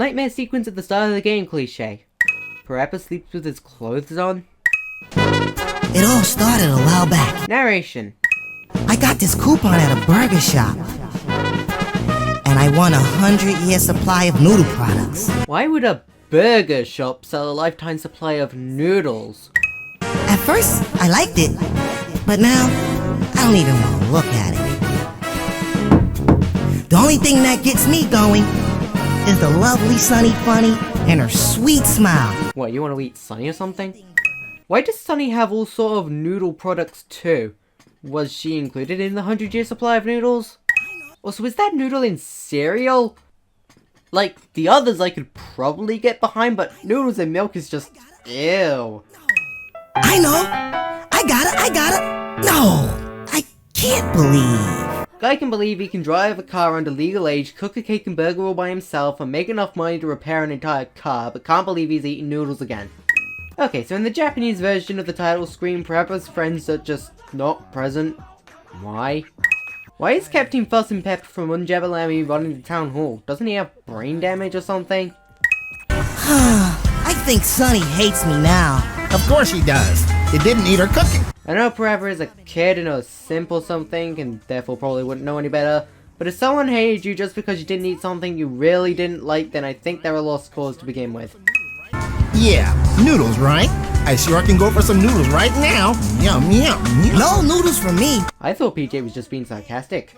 nightmare sequence at the start of the game cliche. Parappa sleeps with his clothes on. It all started a while back. Narration. I got this coupon at a burger shop. And I won a 100-year supply of noodle products. Why would a burger shop sell a lifetime supply of noodles? At first, I liked it. But now, I don't even want to look at it. The only thing that gets me going is the lovely Sunny Funny and her sweet smile. What, you want to eat Sunny or something? Why does Sunny have all sort of noodle products too? Was she included in the 100-year supply of noodles? Also, is that noodle in cereal? Like, the others I could probably get behind, but noodles and milk is just... ew. I know! I got it! No! I can't believe... Guy can believe he can drive a car under legal age, cook a cake and burger all by himself, and make enough money to repair an entire car, but can't believe he's eating noodles again. Okay, so in the Japanese version of the title screen, Parappa's friends are just not present. Why? Why is Captain Fuss and Pepper from Unjabalami running the town hall? Doesn't he have brain damage or something? I think Sunny hates me now. Of course he does. It didn't eat her cooking. I know Parappa is a kid and a simple something, and therefore probably wouldn't know any better, but if someone hated you just because you didn't eat something you really didn't like, then I think they're a lost cause to begin with. Yeah, noodles, right? I sure can go for some noodles right now. Yum, yum, yum. No noodles for me. I thought PJ was just being sarcastic.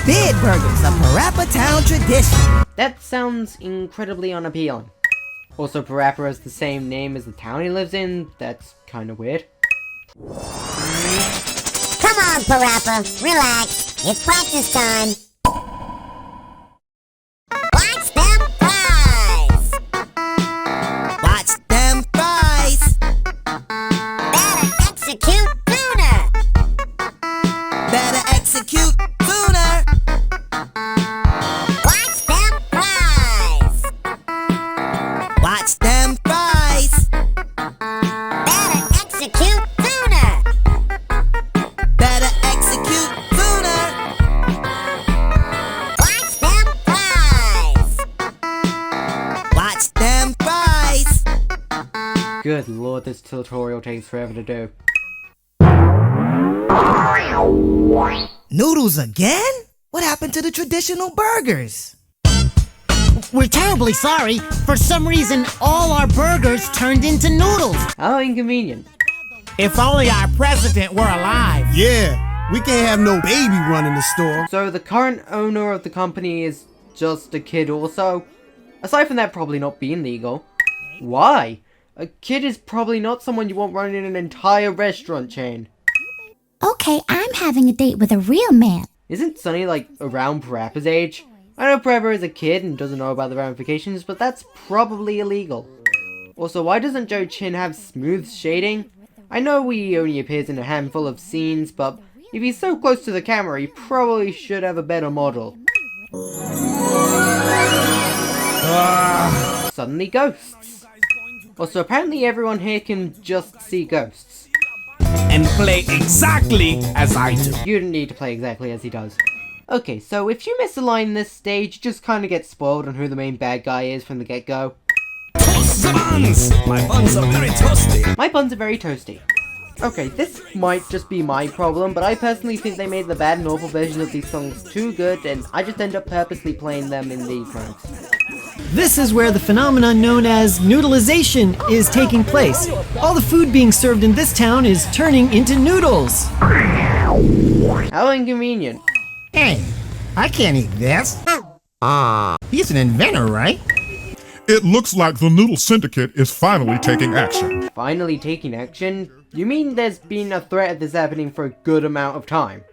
Big burgers, a Parappa Town tradition. That sounds incredibly unappealing. Also, Parappa has the same name as the town he lives in. That's kinda weird. Come on, Parappa, relax. It's practice time. Watch them fries! Watch them fries. Better execute sooner! Better execute sooner. Watch them fries! Watch them fries. Better execute sooner! Better execute sooner. Watch them fries! Watch them fries. Good lord, this tutorial takes forever to do. Noodles again? What happened to the traditional burgers? We're terribly sorry. For some reason, all our burgers turned into noodles. How inconvenient. If only our president were alive. Yeah, we can't have no baby running the store. So the current owner of the company is just a kid also? Aside from that probably not being legal. Why? A kid is probably not someone you want running an entire restaurant chain. Okay, I'm having a date with a real man. Isn't Sunny like around Parappa's age? I know Parappa is a kid and doesn't know about the ramifications, but that's probably illegal. Also, why doesn't Joe Chin have smooth shading? I know he only appears in a handful of scenes, but if he's so close to the camera, he probably should have a better model. Suddenly ghosts. Also, apparently everyone here can just see ghosts. And play exactly as I do. You don't need to play exactly as he does. Okay, so if you miss a line in this stage, you just kind of get spoiled on who the main bad guy is from the get-go. Toast the buns! My buns are very toasty. My buns are very toasty. Okay, this might just be my problem, but I personally think they made the bad and awful version of these songs too good, and I just end up purposely playing them in these modes. This is where the phenomenon known as noodleization is taking place. All the food being served in this town is turning into noodles. How inconvenient. Hey, I can't eat this. He's an inventor, right? It looks like the Noodle Syndicate is finally taking action. Finally taking action? You mean there's been a threat of this happening for a good amount of time?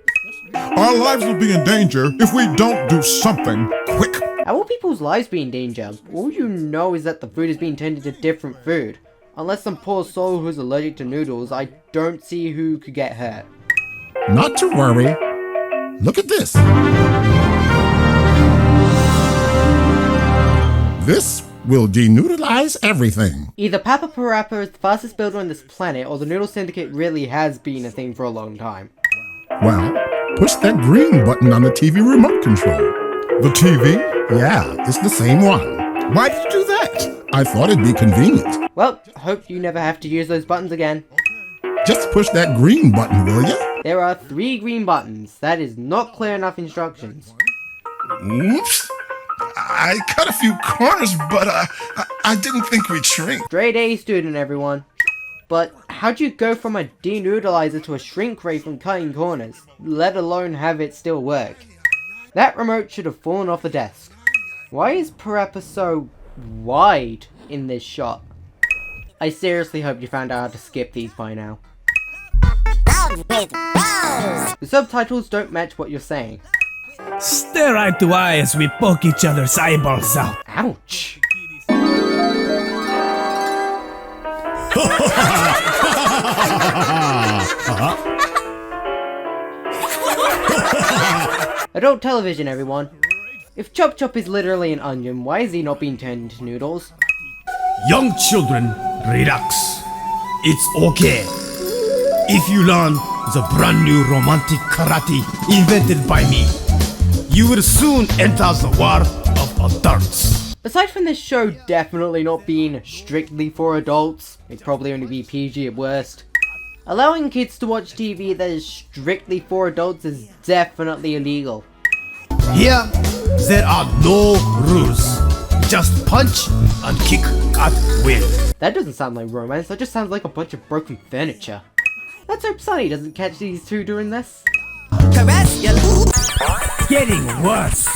Our lives will be in danger if we don't do something quick. How will people's lives be in danger? All you know is that the food is being turned into different food. Unless some poor soul who's allergic to noodles, I don't see who could get hurt. Not to worry. Look at this. This will denoodleize everything. Either Papa Parappa is the fastest builder on this planet, or the Noodle Syndicate really has been a thing for a long time. Well, push that green button on the TV remote control. The TV? Yeah, it's the same one. Why did you do that? I thought it'd be convenient. Well, hope you never have to use those buttons again. Just push that green button, will ya? There are 3 green buttons. That is not clear enough instructions. Oops. I cut a few corners, but I didn't think we'd shrink. Straight A student, everyone. But how'd you go from a denoodleizer to a shrink ray from cutting corners, let alone have it still work? That remote should have fallen off the desk. Why is Parappa so wide in this shot? I seriously hope you found out how to skip these by now. The subtitles don't match what you're saying. Stare eye to eye as we poke each other's eyeballs out. Ouch! Adult television, everyone. If Chop Chop is literally an onion, why is he not being turned into noodles? Young children, relax. It's okay. If you learn the brand new romantic karate invented by me, you will soon enter the world of adults. Aside from this show definitely not being strictly for adults, it'd probably only be PG at worst, allowing kids to watch TV that is strictly for adults is definitely illegal. Here, there are no rules. Just punch and kick at will. That doesn't sound like romance, that just sounds like a bunch of broken furniture. Let's hope Sunny doesn't catch these two doing this. Getting worse.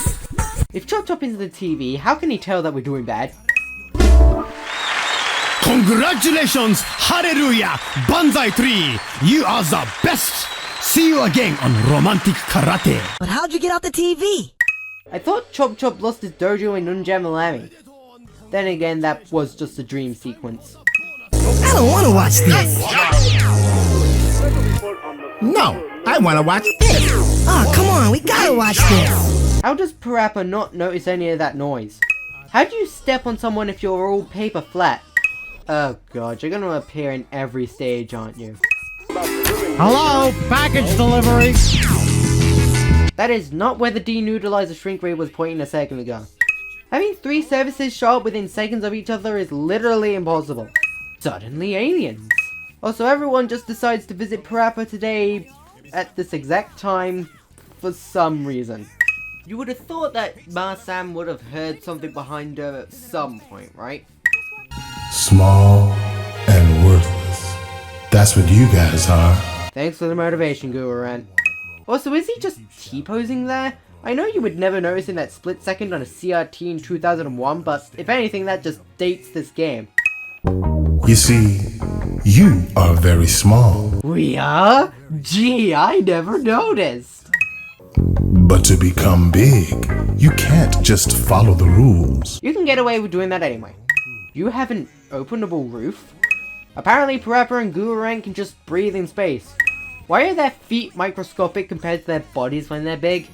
If Chop Chop is the TV, how can he tell that we're doing bad? Congratulations! Hallelujah! Banzai 3! You are the best! See you again on Romantic Karate. But how'd you get off the TV? I thought Chop Chop lost his dojo in Unjamalami. Then again, that was just a dream sequence. I don't want to watch this. No, I want to watch this. Oh, come on, we gotta watch this. How does Parappa not notice any of that noise? How do you step on someone if you're all paper flat? Oh god, you're gonna appear in every stage, aren't you? Hello, package delivery. That is not where the denoodleizer shrink ray was pointing a second ago. Having 3 services show up within seconds of each other is literally impossible. Suddenly aliens. Also, everyone just decides to visit Parappa today at this exact time for some reason. You would have thought that Ma-san would have heard something behind her at some point, right? Small and worthless. That's what you guys are. Thanks for the motivation, Guru-ran. Also, is he just T-posing there? I know you would never notice in that split second on a CRT in 2001, but if anything, that just dates this game. You see, you are very small. We are? Gee, I never noticed. But to become big, you can't just follow the rules. You can get away with doing that anyway. You have an openable roof? Apparently Parappa and Guru-ran can just breathe in space. Why are their feet microscopic compared to their bodies when they're big?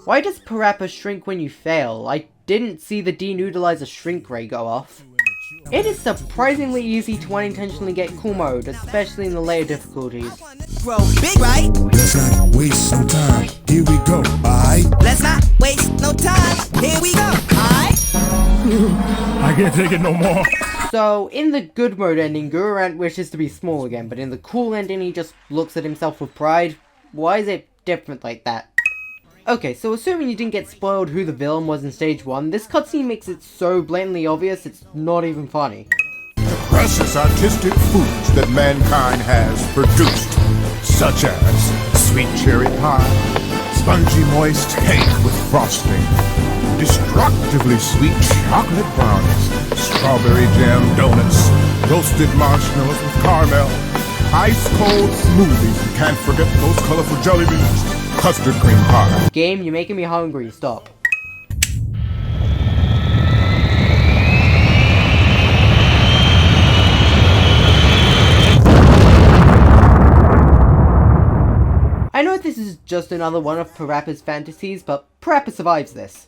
Why does Parappa shrink when you fail? I didn't see the denoodleizer shrink ray go off. It is surprisingly easy to unintentionally get cool mode, especially in the later difficulties. Bro, big, right? Let's not waste no time. Here we go, alright? Let's not waste no time. Here we go, alright? I can't take it no more. So, in the good mode ending, Guru-ran wishes to be small again, but in the cool ending he just looks at himself with pride. Why is it different like that? Okay, so assuming you didn't get spoiled who the villain was in stage 1, this cutscene makes it so blatantly obvious it's not even funny. Precious artistic foods that mankind has produced, such as sweet cherry pie, spongy moist cake with frosting, destructively sweet chocolate brownies, strawberry jam donuts, roasted marshmallows with caramel, ice cold smoothies, and can't forget those colorful jelly beans, custard cream pie. Game, you're making me hungry, stop. I know this is just another one of Parappa's fantasies, but Parappa survives this.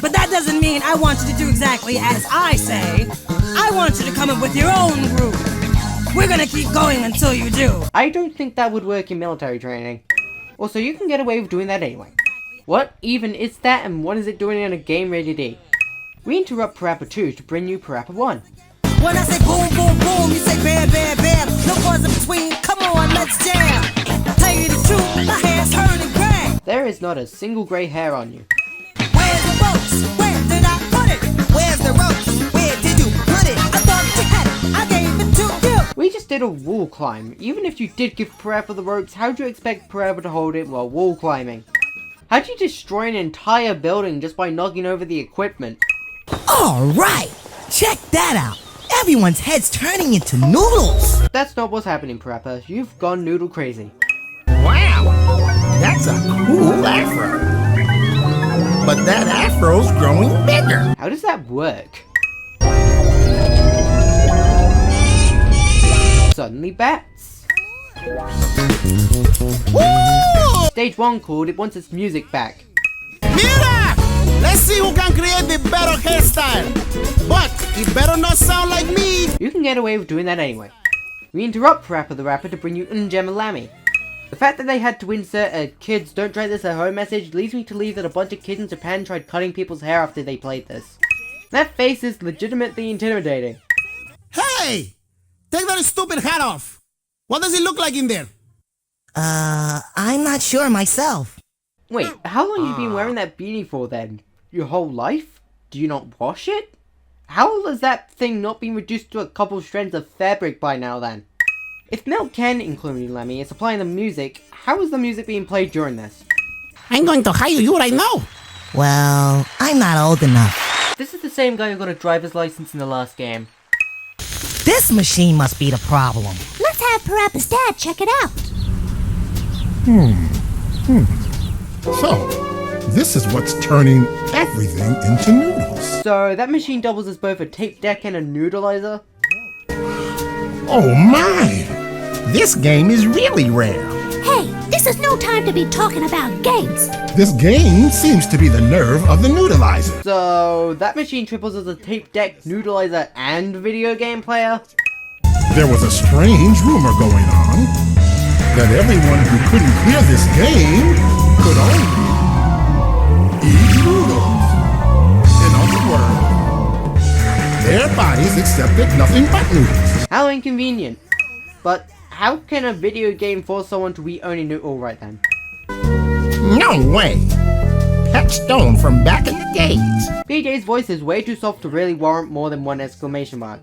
But that doesn't mean I want you to do exactly as I say. I want you to come up with your own groove. We're gonna keep going until you do. I don't think that would work in military training. Also, you can get away with doing that anyway. What even is that, and what is it doing in a game rated E? We interrupt Parappa 2 to bring you Parappa 1. When I say boom, boom, boom, you say bam, bam, bam. No pause in between, come on, let's jam. Tell you the truth, my hair's turning gray. There is not a single grey hair on you. Where's the ropes? Where did I put it? Where's the ropes? Where did you put it? I thought you had it, I gave it to you. We just did a wall climb. Even if you did give Parappa the ropes, how'd you expect Parappa to hold it while wall climbing? How'd you destroy an entire building just by knocking over the equipment? Alright, check that out. Everyone's head's turning into noodles. That's not what's happening, Parappa. You've gone noodle crazy. Wow, that's a cool afro. But that afro's growing bigger. How does that work? Suddenly bats. Woo! Stage 1 called, it wants its music back. Mira! Let's see who can create the better hairstyle. But it better not sound like me. You can get away with doing that anyway. We interrupt Parappa the Rapper to bring you Ungemalami. The fact that they had to insert a kids don't try this at home message leads me to believe that a bunch of kids in Japan tried cutting people's hair after they played this. That face is legitimately intimidating. Hey! Take that stupid hat off. What does it look like in there? I'm not sure myself. Wait, how long have you been wearing that beanie for then? Your whole life? Do you not wash it? How has that thing not been reduced to a couple strands of fabric by now then? If Milk Ken, including Lemmy, is supplying the music, how is the music being played during this? I'm going to hire you right now. Well, I'm not old enough. This is the same guy who got a driver's license in the last game. This machine must be the problem. Let's have Parappa's dad check it out. So, this is what's turning everything into noodles. So, that machine doubles as both a tape deck and a noodleizer? Oh my! This game is really rare. Hey, this is no time to be talking about games. This game seems to be the nerve of the noodleizer. So, that machine triples as a tape deck, noodleizer, and video game player? There was a strange rumor going on that everyone who couldn't clear this game could only eat noodles. In other words, their bodies accepted nothing but noodles. How inconvenient. But how can a video game force someone to eat only noodle right then? No way. Pet Stone from back in the days. BJ's voice is way too soft to really warrant more than one exclamation mark.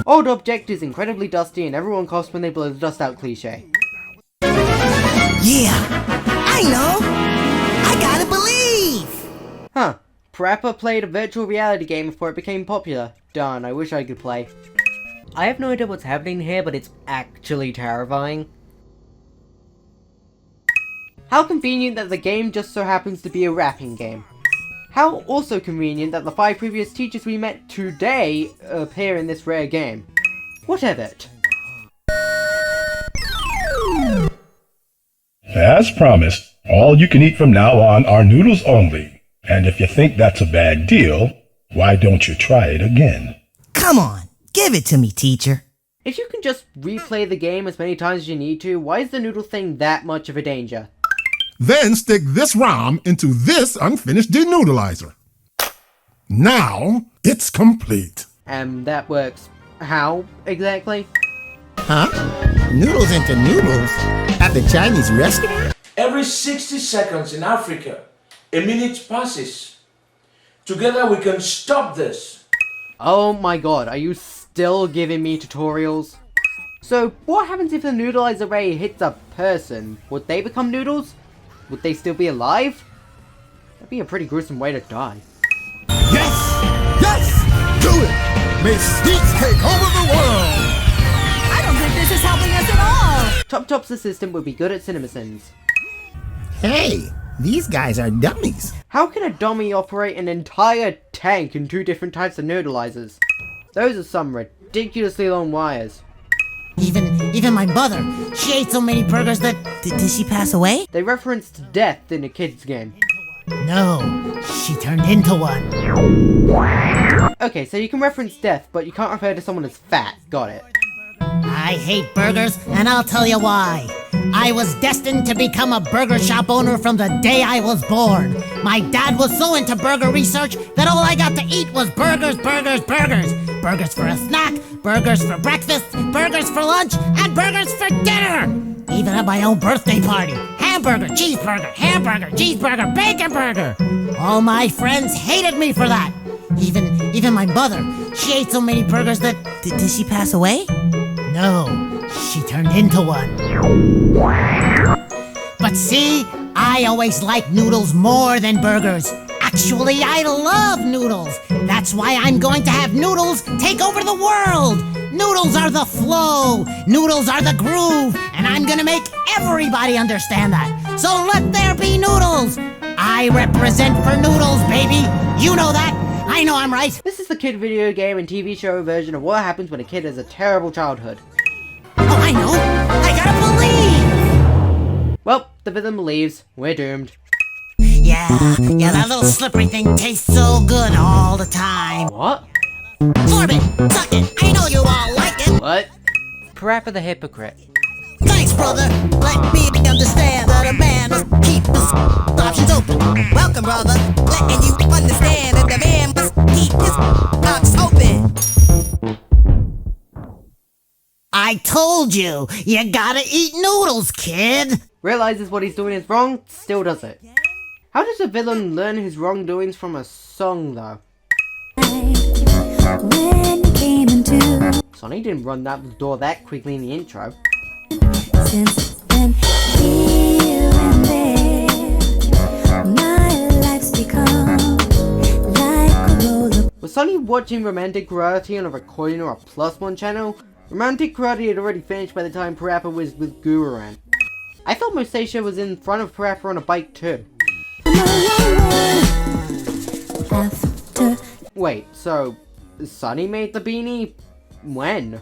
Old object is incredibly dusty and everyone coughs when they blow the dust out cliche. Yeah, I know. I gotta believe. Huh. Parappa played a virtual reality game before it became popular. Darn, I wish I could play. I have no idea what's happening here, but it's actually terrifying. How convenient that the game just so happens to be a rapping game. How also convenient that the 5 previous teachers we met today appear in this rare game. Whatever. As promised, all you can eat from now on are noodles only. And if you think that's a bad deal, why don't you try it again? Come on, give it to me, teacher. If you can just replay the game as many times as you need to, why is the noodle thing that much of a danger? Then stick this ROM into this unfinished denoodleizer. Now, it's complete. That works how, exactly? Huh? Noodles into noodles? At the Chinese restaurant? Every 60 seconds in Africa, a minute passes. Together we can stop this. Oh my god, are you still giving me tutorials? So, what happens if the noodleizer ray hits a person? Would they become noodles? Would they still be alive? That'd be a pretty gruesome way to die. Yes! Yes! Do it! May sweets take over the world! I don't think this is helping us at all. Top Top's assistant would be good at CinemaSins. Hey, these guys are dummies. How can a dummy operate an entire tank in 2 different types of noodleizers? Those are some ridiculously long wires. Even my mother, she ate so many burgers that... Did she pass away? They referenced death in a kid's game. No, she turned into one. Okay, so you can reference death, but you can't refer to someone as fat. Got it. I hate burgers, and I'll tell you why. I was destined to become a burger shop owner from the day I was born. My dad was so into burger research that all I got to eat was burgers, burgers, burgers. Burgers for a snack, burgers for breakfast, burgers for lunch, and burgers for dinner. Even at my own birthday party. Hamburger, cheeseburger, bacon burger. All my friends hated me for that. Even my mother. She ate so many burgers that... Did she pass away? No, she turned into one. But see, I always liked noodles more than burgers. Actually, I love noodles. That's why I'm going to have noodles take over the world. Noodles are the flow. Noodles are the groove. And I'm gonna make everybody understand that. So let there be noodles. I represent for noodles, baby. You know that. I know I'm right. This is the kid video game and TV show version of what happens when a kid has a terrible childhood. Oh, I know. I gotta believe. Well, the villain believes. We're doomed. Yeah, that little slippery thing tastes so good all the time. What? Absorb it, suck it, I know you all like it. What? Parappa the hypocrite. Thanks, brother. Let me understand that a man must keep his options open. Welcome, brother. Letting you understand that the man must keep his options open. I told you, you gotta eat noodles, kid. Realizes what he's doing is wrong, still does it. How does a villain learn his wrongdoings from a song, though? Sonny didn't run that door that quickly in the intro. Since then, here and there, my life's become like a roller. Was Sonny watching Romantic Karate on a recording or a +1 channel? Romantic Karate had already finished by the time Parappa was with Gururan. I thought Mosasia was in front of Parappa on a bike too. Wait, so Sonny made the beanie? When?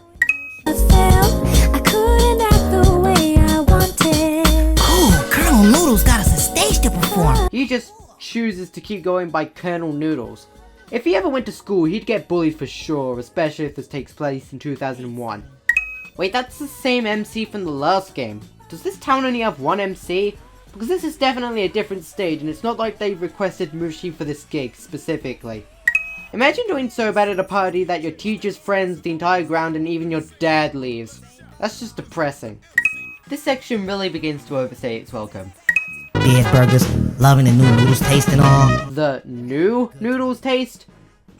I couldn't act the way I wanted. Cool, Colonel Noodle's got us a stage to perform. He just chooses to keep going by Colonel Noodles. If he ever went to school, he'd get bullied for sure, especially if this takes place in 2001. Wait, that's the same MC from the last game. Does this town only have one MC? Because this is definitely a different stage, and it's not like they requested Mushi for this gig specifically. Imagine doing so bad at a party that your teacher's friends, the entire ground, and even your dad leaves. That's just depressing. This section really begins to overstay its welcome. Beef burgers, loving the new noodles taste and all. The new noodles taste?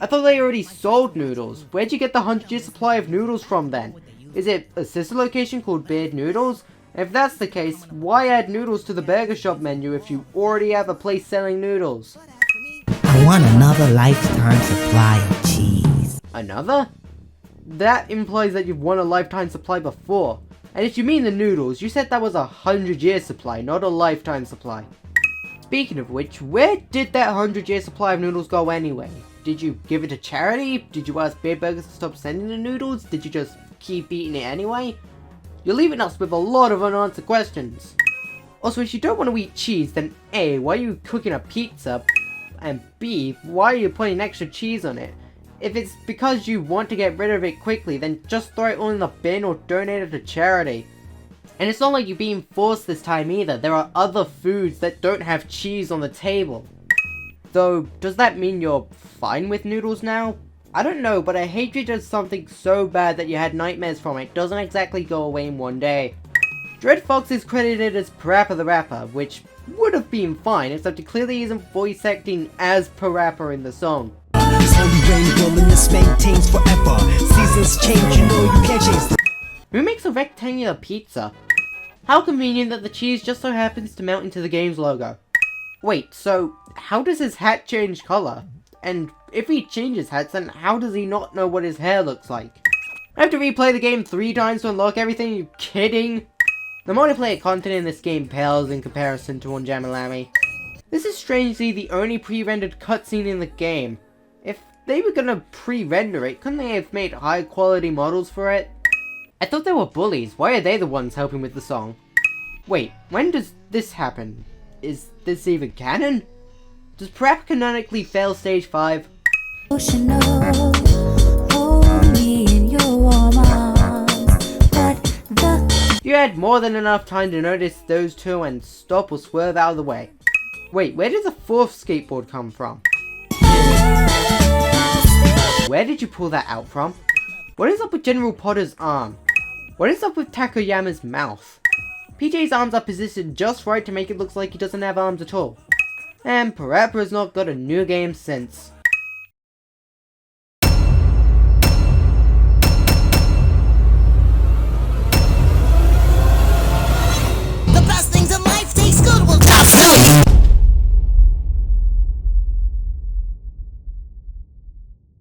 I thought they already sold noodles. Where'd you get the 100-year supply of noodles from then? Is it a sister location called Beard Noodles? If that's the case, why add noodles to the burger shop menu if you already have a place selling noodles? I want another lifetime supply of cheese. Another? That implies that you've won a lifetime supply before. And if you mean the noodles, you said that was a 100-year supply, not a lifetime supply. Speaking of which, where did that 100-year supply of noodles go anyway? Did you give it to charity? Did you ask Beard Burgers to stop sending the noodles? Did you just keep eating it anyway? You're leaving us with a lot of unanswered questions. Also, if you don't want to eat cheese, then A, why are you cooking a pizza? And B, why are you putting extra cheese on it? If it's because you want to get rid of it quickly, then just throw it all in the bin or donate it to charity. And it's not like you're being forced this time either. There are other foods that don't have cheese on the table. Though, does that mean you're fine with noodles now? I don't know, but a hatred of something so bad that you had nightmares from it doesn't exactly go away in one day. Dread Fox is credited as Parappa the Rapper, which would have been fine, except he clearly isn't voice acting as Parappa in the song. Maintains forever. Seasons change, you know you can't change. Who makes a rectangular pizza? How convenient that the cheese just so happens to melt into the game's logo. Wait, so how does his hat change color? And if he changes hats, then how does he not know what his hair looks like? I have to replay the game 3 times to unlock everything? Are you kidding? The multiplayer content in this game pales in comparison to on Jamalami. This is strangely the only pre-rendered cutscene in the game. If they were gonna pre-render it, couldn't they have made high quality models for it? I thought they were bullies. Why are they the ones helping with the song? Wait, when does this happen? Is this even canon? Does Parappa canonically fail stage 5? You had more than enough time to notice those two and stop or swerve out of the way. Wait, where did the fourth skateboard come from? Where did you pull that out from? What is up with General Potter's arm? What is up with Takoyama's mouth? PJ's arms are positioned just right to make it look like he doesn't have arms at all. And Parappa has not got a new game since.